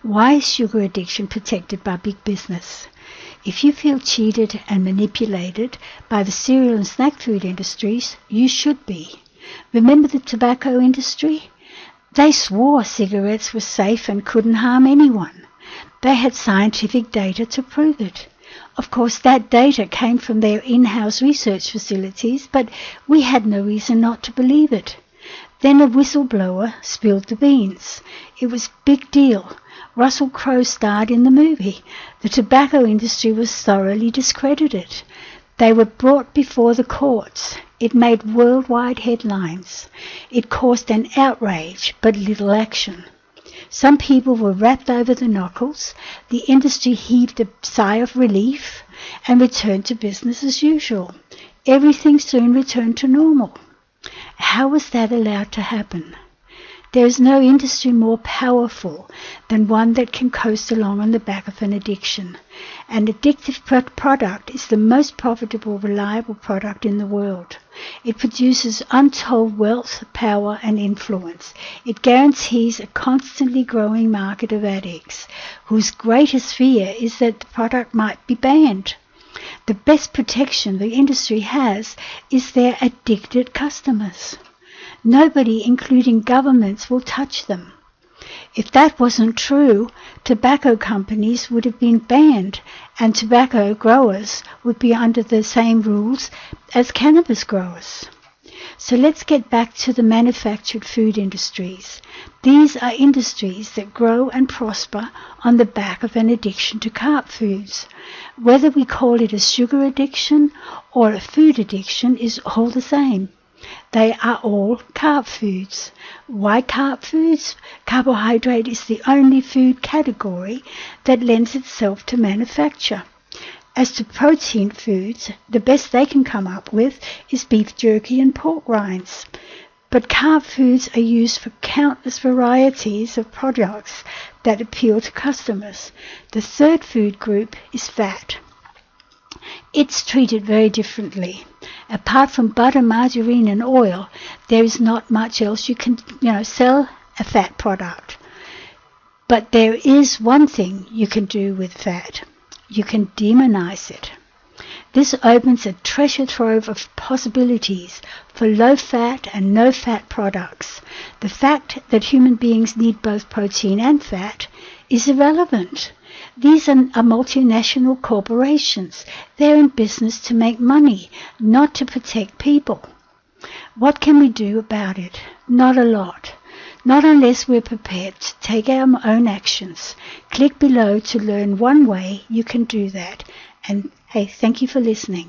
Why is sugar addiction protected by big business? If you feel cheated and manipulated by the cereal and snack food industries, you should be. Remember the tobacco industry? They swore cigarettes were safe and couldn't harm anyone. They had scientific data to prove it. Of course, that data came from their in-house research facilities, but we had no reason not to believe it. Then a whistleblower spilled the beans. It was a big deal. Russell Crowe starred in the movie. The tobacco industry was thoroughly discredited. They were brought before the courts. It made worldwide headlines. It caused an outrage, but little action. Some people were wrapped over the knuckles. The industry heaved a sigh of relief and returned to business as usual. Everything soon returned to normal. How was that allowed to happen? There is no industry more powerful than one that can coast along on the back of an addiction. An addictive product is the most profitable, reliable product in the world. It produces untold wealth, power, and influence. It guarantees a constantly growing market of addicts, whose greatest fear is that the product might be banned. The best protection the industry has is their addicted customers. Nobody, including governments, will touch them. If that wasn't true, tobacco companies would have been banned, and tobacco growers would be under the same rules as cannabis growers. So let's get back to the manufactured food industries. These are industries that grow and prosper on the back of an addiction to carb foods. Whether we call it a sugar addiction or a food addiction is all the same. They are all carb foods. Why carb foods? Carbohydrate is the only food category that lends itself to manufacture. As to protein foods, the best they can come up with is beef jerky and pork rinds. But carb foods are used for countless varieties of products that appeal to customers. The third food group is fat. It's treated very differently. Apart from butter, margarine, and oil, there is not much else you can, sell a fat product. But there is one thing you can do with fat. You can demonize it. This opens a treasure trove of possibilities for low-fat and no-fat products. The fact that human beings need both protein and fat is irrelevant. These are multinational corporations. They're in business to make money, not to protect people. What can we do about it? Not a lot. Not unless we're prepared to take our own actions. Click below to learn one way you can do that. And hey, thank you for listening.